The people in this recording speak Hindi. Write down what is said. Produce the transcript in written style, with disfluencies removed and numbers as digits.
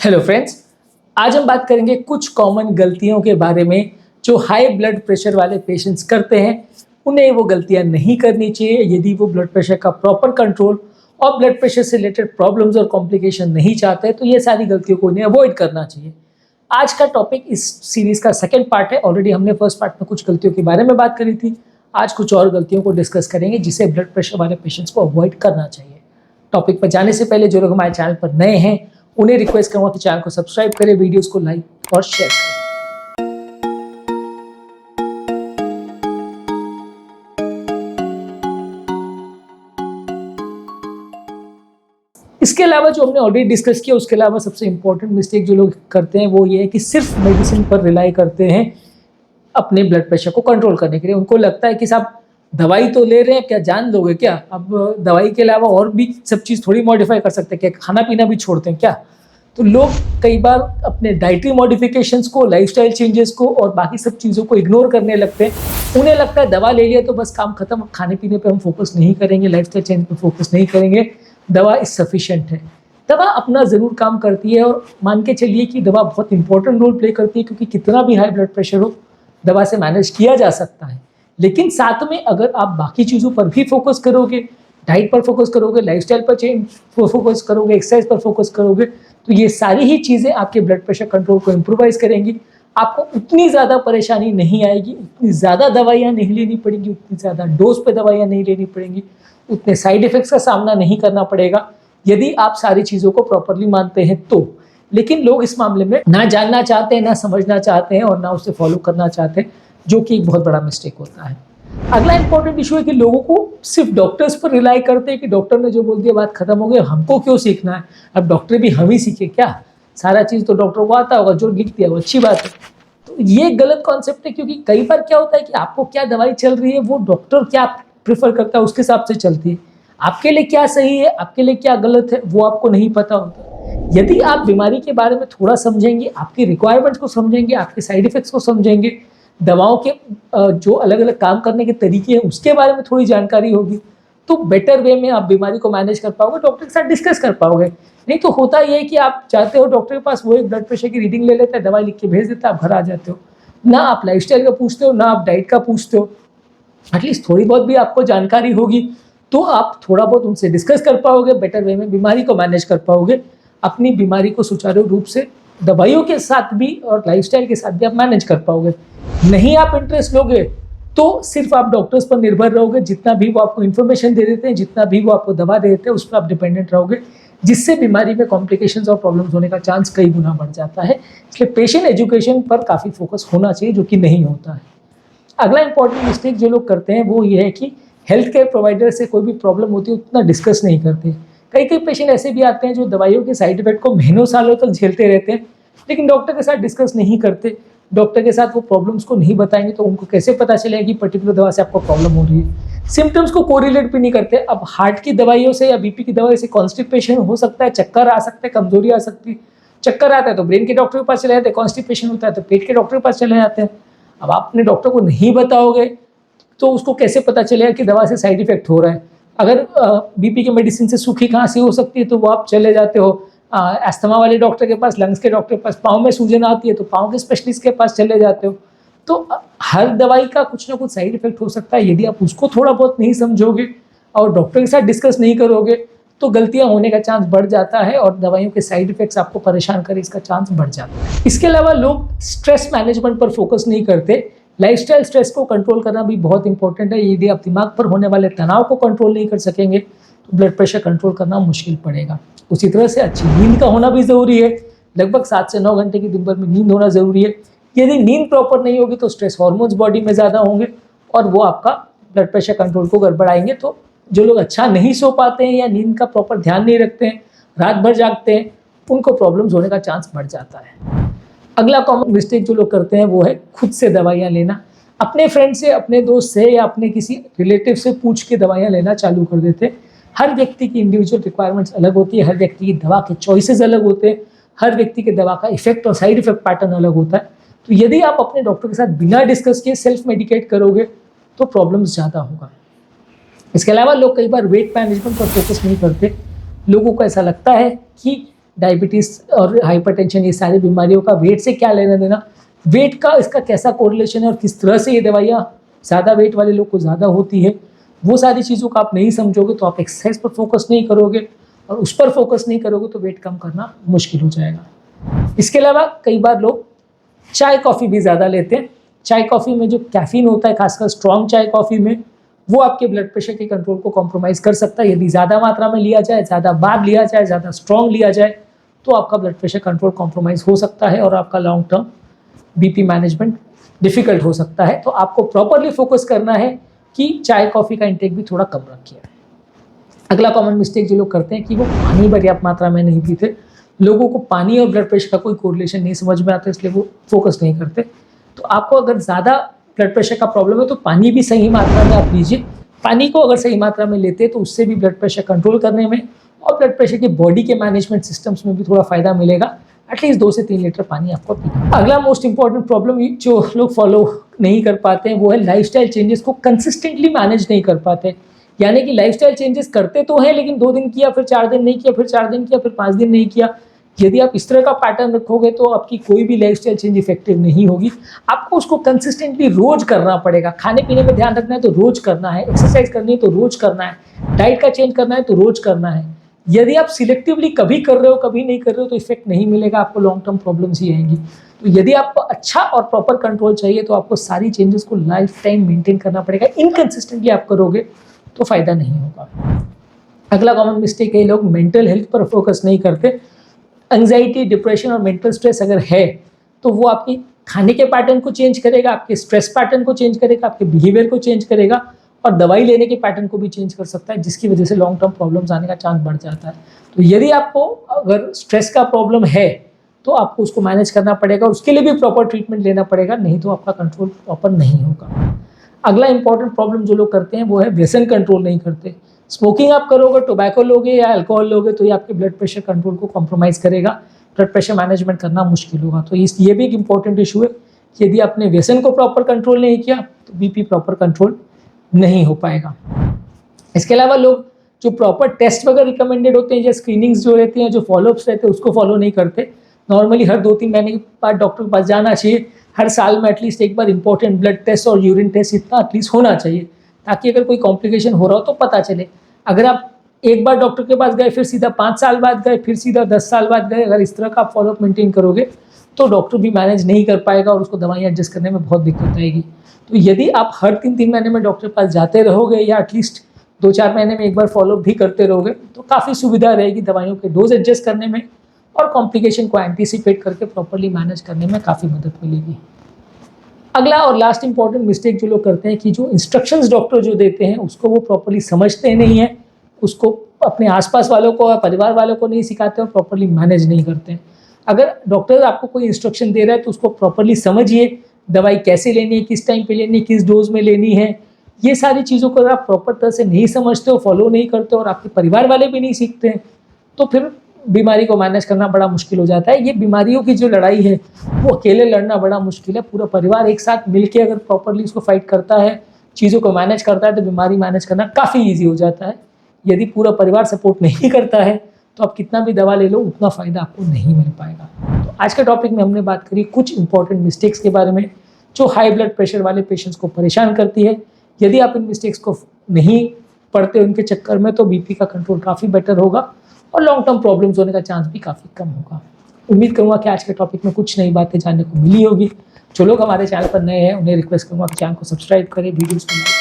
हेलो फ्रेंड्स, आज हम बात करेंगे कुछ कॉमन गलतियों के बारे में जो हाई ब्लड प्रेशर वाले पेशेंट्स करते हैं। उन्हें वो गलतियां नहीं करनी चाहिए यदि वो ब्लड प्रेशर का प्रॉपर कंट्रोल और ब्लड प्रेशर से रिलेटेड प्रॉब्लम्स और कॉम्प्लिकेशन नहीं चाहते, तो ये सारी गलतियों को उन्हें अवॉइड करना चाहिए। आज का टॉपिक इस सीरीज का सेकेंड पार्ट है। ऑलरेडी हमने फर्स्ट पार्ट में कुछ गलतियों के बारे में बात करी थी। आज कुछ और गलतियों को डिस्कस करेंगे जिसे ब्लड प्रेशर वाले पेशेंट्स को अवॉइड करना चाहिए। टॉपिक पर जाने से पहले जो लोग हमारे चैनल पर नए हैं उन्हें रिक्वेस्ट करूंगा कि चैनल को सब्सक्राइब करें, वीडियोस को लाइक और शेयर करें। इसके अलावा जो हमने ऑलरेडी डिस्कस किया, उसके अलावा सबसे इंपॉर्टेंट मिस्टेक जो लोग करते हैं वो ये है कि सिर्फ मेडिसिन पर रिलाई करते हैं अपने ब्लड प्रेशर को कंट्रोल करने के लिए। उनको लगता है कि साहब दवाई तो ले रहे हैं, क्या जान लोगे क्या? अब दवाई के अलावा और भी सब चीज़ थोड़ी मॉडिफाई कर सकते हैं क्या? खाना पीना भी छोड़ते हैं क्या? तो लोग कई बार अपने डाइटरी मॉडिफिकेशंस को, लाइफस्टाइल चेंजेस को और बाकी सब चीज़ों को इग्नोर करने लगते हैं। उन्हें लगता है दवा ले लिया तो बस काम खत्म, खाने पीने पे हम फोकस नहीं करेंगे, लाइफस्टाइल चेंज पे फोकस नहीं करेंगे, दवा इज सफिशिएंट है। दवा अपना ज़रूर काम करती है और मान के चलिए कि दवा बहुत इंपॉर्टेंट रोल प्ले करती है, क्योंकि कितना भी हाई ब्लड प्रेशर हो दवा से मैनेज किया जा सकता है। लेकिन साथ में अगर आप बाकी चीज़ों पर भी फोकस करोगे, डाइट पर फोकस करोगे, लाइफस्टाइल पर चेंज फोकस करोगे, एक्सरसाइज पर फोकस करोगे, तो ये सारी ही चीज़ें आपके ब्लड प्रेशर कंट्रोल को इम्प्रोवाइज करेंगी। आपको उतनी ज़्यादा परेशानी नहीं आएगी, उतनी ज़्यादा दवाइयाँ नहीं लेनी पड़ेंगी, उतनी ज़्यादा डोज पे दवाइयाँ नहीं लेनी पड़ेंगी, उतने साइड इफ़ेक्ट्स का सामना नहीं करना पड़ेगा यदि आप सारी चीज़ों को प्रॉपरली मानते हैं तो। लेकिन लोग इस मामले में ना जानना चाहते हैं, ना समझना चाहते हैं और ना उसे फॉलो करना चाहते हैं, जो कि एक बहुत बड़ा मिस्टेक होता है। अगला इंपॉर्टेंट इशू है कि लोगों को सिर्फ डॉक्टर्स पर रिलाई करते हैं कि डॉक्टर ने जो बोल दिया बात खत्म हो गई, हमको क्यों सीखना है? अब डॉक्टर भी हम ही सीखे क्या? सारा चीज़ तो डॉक्टर को आता होगा, जो लिख दिया वो अच्छी बात है। तो ये गलत कॉन्सेप्ट है, क्योंकि कई बार क्या होता है कि आपको क्या दवाई चल रही है वो डॉक्टर क्या प्रेफर करता है उसके हिसाब से चलती है। आपके लिए क्या सही है, आपके लिए क्या गलत है, वो आपको नहीं पता होता। यदि आप बीमारी के बारे में थोड़ा समझेंगे, आपकी रिक्वायरमेंट्स को समझेंगे, आपके साइड इफेक्ट्स को समझेंगे, दवाओं के जो अलग अलग काम करने के तरीके हैं उसके बारे में थोड़ी जानकारी होगी, तो बेटर वे में आप बीमारी को मैनेज कर पाओगे, डॉक्टर के साथ डिस्कस कर पाओगे। नहीं तो होता ये है कि आप जाते हो डॉक्टर के पास, वो एक ब्लड प्रेशर की रीडिंग ले लेता है, दवाई लिख के भेज देता है, आप घर आ जाते हो। ना आप लाइफस्टाइल का पूछते हो, ना आप डाइट का पूछते हो। एटलीस्ट थोड़ी बहुत भी आपको जानकारी होगी तो आप थोड़ा बहुत उनसे डिस्कस कर पाओगे, बेटर वे में बीमारी को मैनेज कर पाओगे, अपनी बीमारी को सुचारू रूप से दवाइयों के साथ भी और लाइफस्टाइल के साथ भी आप मैनेज कर पाओगे। नहीं आप इंटरेस्ट लोगे तो सिर्फ आप डॉक्टर्स पर निर्भर रहोगे, जितना भी वो आपको इन्फॉर्मेशन दे देते हैं, जितना भी वो आपको दवा दे देते हैं उस पर आप डिपेंडेंट रहोगे, जिससे बीमारी में कॉम्प्लिकेशंस और प्रॉब्लम्स होने का चांस कई गुना बढ़ जाता है। इसलिए पेशेंट एजुकेशन पर काफ़ी फोकस होना चाहिए, जो कि नहीं होता है। अगला इंपॉर्टेंट मिस्टेक जो लोग करते हैं वो ये है कि हेल्थ केयर प्रोवाइडर से कोई भी प्रॉब्लम होती है उतना डिस्कस नहीं करते। कई कई पेशेंट ऐसे भी आते हैं जो दवाइयों के साइड इफेक्ट को महीनों सालों तक झेलते रहते हैं, लेकिन डॉक्टर के साथ डिस्कस नहीं करते, डॉक्टर के साथ वो प्रॉब्लम्स को नहीं बताएंगे तो उनको कैसे पता चलेगा कि पर्टिकुलर दवा से आपको प्रॉब्लम हो रही है। सिम्टम्स को कोरिलेट भी नहीं करते। अब हार्ट की दवाइयों से या बीपी की दवाई से कॉन्स्टिपेशन हो सकता है, चक्कर आ सकता है, कमजोरी आ सकती है। चक्कर आता है तो ब्रेन के डॉक्टर के पास चले जाते हैं, कॉन्स्टिपेशन होता है तो पेट के डॉक्टर के पास चले जाते हैं। अब आप अपने डॉक्टर को नहीं बताओगे तो उसको कैसे पता चलेगा कि दवा से साइड इफेक्ट हो रहा है? अगर बीपी की मेडिसिन से सूखी खांसी हो सकती है तो वो आप चले जाते हो अस्थमा वाले डॉक्टर के पास, लंग्स के डॉक्टर के पास। पाँव में सूजन आती है तो पाँव के स्पेशलिस्ट के पास चले जाते हो। तो हर दवाई का कुछ ना कुछ साइड इफेक्ट हो सकता है। यदि आप उसको थोड़ा बहुत नहीं समझोगे और डॉक्टर के साथ डिस्कस नहीं करोगे तो गलतियां होने का चांस बढ़ जाता है और दवाइयों के साइड इफेक्ट्स आपको परेशान करें इसका चांस बढ़ जाता है। इसके अलावा लोग स्ट्रेस मैनेजमेंट पर फोकस नहीं करते। लाइफस्टाइल स्ट्रेस को कंट्रोल करना भी बहुत इंपॉर्टेंट है। यदि आप दिमाग पर होने वाले तनाव को कंट्रोल नहीं कर सकेंगे तो ब्लड प्रेशर कंट्रोल करना मुश्किल पड़ेगा। उसी तरह से अच्छी नींद का होना भी ज़रूरी है। लगभग 7 से 9 घंटे की दिन भर में नींद होना ज़रूरी है। यदि नींद प्रॉपर नहीं होगी तो स्ट्रेस हार्मोन्स बॉडी में ज़्यादा होंगे और वो आपका ब्लड प्रेशर कंट्रोल को गड़बड़ाएंगे। तो जो लोग अच्छा नहीं सो पाते हैं या नींद का प्रॉपर ध्यान नहीं रखते हैं, रात भर जागते हैं, उनको प्रॉब्लम्स होने का चांस बढ़ जाता है। अगला कॉमन मिस्टेक जो लोग करते हैं वो है खुद से दवाइयाँ लेना। अपने फ्रेंड से, अपने दोस्त से या अपने किसी रिलेटिव से पूछ के दवाइयाँ लेना चालू कर देते हैं। हर व्यक्ति की इंडिविजुअल रिक्वायरमेंट्स अलग होती है, हर व्यक्ति की दवा के चॉइसेस अलग होते हैं, हर व्यक्ति के दवा का इफेक्ट और साइड इफेक्ट पैटर्न अलग होता है। तो यदि आप अपने डॉक्टर के साथ बिना डिस्कस किए सेल्फ मेडिकेट करोगे तो प्रॉब्लम्स ज़्यादा होगा। इसके अलावा लोग कई बार वेट मैनेजमेंट पर फोकस नहीं करते। लोगों को ऐसा लगता है कि डायबिटीज़ और हाइपरटेंशन, ये सारी बीमारियों का वेट से क्या लेना देना, वेट का इसका कैसा कोरिलेशन है और किस तरह से ये दवाइयाँ ज़्यादा वेट वाले लोग को ज़्यादा होती है, वो सारी चीज़ों को आप नहीं समझोगे तो आप एक्सरसाइज पर फोकस नहीं करोगे, और उस पर फोकस नहीं करोगे तो वेट कम करना मुश्किल हो जाएगा। इसके अलावा कई बार लोग चाय कॉफ़ी भी ज़्यादा लेते हैं। चाय कॉफ़ी में जो कैफ़ीन होता है, खासकर स्ट्रॉन्ग चाय कॉफ़ी में, वो आपके ब्लड प्रेशर के कंट्रोल को कॉम्प्रोमाइज़ कर सकता है। यदि ज़्यादा मात्रा में लिया जाए, ज़्यादा बार लिया जाए, ज़्यादा स्ट्रॉन्ग लिया जाए, तो आपका ब्लड प्रेशर कंट्रोल कॉम्प्रोमाइज़ हो सकता है और आपका long term BP management difficult हो सकता है। तो आपको प्रॉपरली फोकस करना है कि चाय कॉफ़ी का इंटेक भी थोड़ा कम रखिए। अगला कॉमन मिस्टेक जो लोग करते हैं कि वो पानी पर्याप्त मात्रा में नहीं पीते। लोगों को पानी और ब्लड प्रेशर का कोई कोरिलेशन नहीं समझ में आता, इसलिए वो फोकस नहीं करते। तो आपको अगर ज़्यादा ब्लड प्रेशर का प्रॉब्लम है तो पानी भी सही मात्रा में आप लीजिए। पानी को अगर सही मात्रा में लेते हैं तो उससे भी ब्लड प्रेशर कंट्रोल करने में और ब्लड प्रेशर की बॉडी के मैनेजमेंट सिस्टम्स में भी थोड़ा फ़ायदा मिलेगा। एटलीस्ट 2 से 3 लीटर पानी आपको पीना। अगला मोस्ट इंपॉर्टेंट प्रॉब्लम जो लोग फॉलो नहीं कर पाते हैं वो है लाइफस्टाइल चेंजेस को कंसिस्टेंटली मैनेज नहीं कर पाते। यानी कि लाइफस्टाइल चेंजेस करते तो हैं, लेकिन 2 दिन किया, फिर 4 दिन नहीं किया, फिर 4 दिन किया, फिर 5 दिन नहीं किया। यदि आप इस तरह का पैटर्न रखोगे तो आपकी कोई भी लाइफस्टाइल चेंज इफेक्टिव नहीं होगी। आपको उसको कंसिस्टेंटली रोज करना पड़ेगा। खाने पीने में ध्यान रखना है तो रोज करना है, एक्सरसाइज करनी है तो रोज करना है, डाइट का चेंज करना है तो रोज करना है। यदि आप सिलेक्टिवली कभी कर रहे हो कभी नहीं कर रहे हो तो इफेक्ट नहीं मिलेगा, आपको लॉन्ग टर्म प्रॉब्लम्स ही आएंगी। तो यदि आपको अच्छा और प्रॉपर कंट्रोल चाहिए तो आपको सारी चेंजेस को लाइफ टाइम मेंटेन करना पड़ेगा। इनकंसिस्टेंटली आप करोगे तो फायदा नहीं होगा। अगला कॉमन मिस्टेक है, लोग मेंटल हेल्थ पर फोकस नहीं करते। एंग्जाइटी, डिप्रेशन और मेंटल स्ट्रेस अगर है तो वो आपकी खाने के पैटर्न को चेंज करेगा, आपके स्ट्रेस पैटर्न को चेंज करेगा, आपके बिहेवियर को चेंज करेगा और दवाई लेने के पैटर्न को भी चेंज कर सकता है, जिसकी वजह से लॉन्ग टर्म प्रॉब्लम्स आने का चांस बढ़ जाता है। तो यदि आपको अगर स्ट्रेस का प्रॉब्लम है तो आपको उसको मैनेज करना पड़ेगा, उसके लिए भी प्रॉपर ट्रीटमेंट लेना पड़ेगा, नहीं तो आपका कंट्रोल प्रॉपर नहीं होगा। अगला इंपॉर्टेंट प्रॉब्लम जो लोग करते हैं वो है व्यसन कंट्रोल नहीं करते। स्मोकिंग आप करोगे, टोबैको लोगे या अल्कोहल लोगे तो ये आपके ब्लड प्रेशर कंट्रोल को कॉम्प्रोमाइज करेगा, ब्लड प्रेशर मैनेजमेंट करना मुश्किल होगा। तो ये भी एक इंपॉर्टेंट इशू है कि यदि आपने व्यसन को प्रॉपर कंट्रोल नहीं किया तो बीपी प्रॉपर कंट्रोल नहीं हो पाएगा। इसके अलावा लोग जो प्रॉपर टेस्ट वगैरह रिकमेंडेड होते हैं या स्क्रीनिंग्स जो रहती हैं, जो फॉलोअप्स रहते हैं, उसको फॉलो नहीं करते। नॉर्मली हर 2-3 महीने के बाद डॉक्टर के पास जाना चाहिए। हर साल में एटलीस्ट एक बार इंपॉर्टेंट ब्लड टेस्ट और यूरिन टेस्ट इतना एटलीस्ट होना चाहिए, ताकि अगर कोई कॉम्प्लिकेशन हो रहा हो तो पता चले। अगर आप एक बार डॉक्टर के पास गए, फिर सीधा 5 साल बाद गए, फिर सीधा 10 साल बाद गए, अगर इस तरह का आप फॉलोअप मेंटेन करोगे तो डॉक्टर भी मैनेज नहीं कर पाएगा और उसको दवाइयाँ एडजस्ट करने में बहुत दिक्कत आएगी। तो यदि आप हर 3-3 महीने में डॉक्टर के पास जाते रहोगे या एटलीस्ट 2-4 महीने में एक बार फॉलोअप भी करते रहोगे तो काफ़ी सुविधा रहेगी दवाइयों के डोज एडजस्ट करने में और कॉम्प्लिकेशन को एंटीसिपेट करके प्रॉपरली मैनेज करने में काफ़ी मदद मिलेगी। अगला और लास्ट इंपॉर्टेंट मिस्टेक जो लोग करते हैं कि जो इंस्ट्रक्शंस डॉक्टर जो देते हैं उसको वो प्रॉपरली समझते नहीं हैं, उसको अपने आसपास वालों को और परिवार वालों को नहीं सिखाते और प्रॉपरली मैनेज नहीं करते हैं। अगर डॉक्टर आपको कोई इंस्ट्रक्शन दे रहा है तो उसको प्रॉपरली समझिए, दवाई कैसे लेनी है, किस टाइम पे लेनी है, किस डोज में लेनी है। ये सारी चीज़ों को अगर आप प्रॉपर तरह से नहीं समझते हो, फॉलो नहीं करते और आपके परिवार वाले भी नहीं सीखते हैं तो फिर बीमारी को मैनेज करना बड़ा मुश्किल हो जाता है। ये बीमारियों की जो लड़ाई है वो अकेले लड़ना बड़ा मुश्किल है। पूरा परिवार एक साथ मिलके अगर प्रॉपरली उसको फाइट करता है, चीज़ों को मैनेज करता है तो बीमारी मैनेज करना काफ़ी ईजी हो जाता है। यदि पूरा परिवार सपोर्ट नहीं करता है तो आप कितना भी दवा ले लो उतना फ़ायदा आपको नहीं मिल पाएगा। तो आज के टॉपिक में हमने बात करी कुछ इंपॉर्टेंट मिस्टेक्स के बारे में जो हाई ब्लड प्रेशर वाले पेशेंट्स को परेशान करती है। यदि आप इन मिस्टेक्स को नहीं पढ़ते उनके चक्कर में तो बीपी का कंट्रोल काफ़ी बेटर होगा और लॉन्ग टर्म प्रॉब्लम्स होने का चांस भी काफ़ी कम होगा। उम्मीद करूँगा कि आज के टॉपिक में कुछ नई बातें जानने को मिली होगी। जो लोग हमारे चैनल पर नए हैं उन्हें रिक्वेस्ट करूँगा कि चैनल को सब्सक्राइब करें, वीडियोज़ को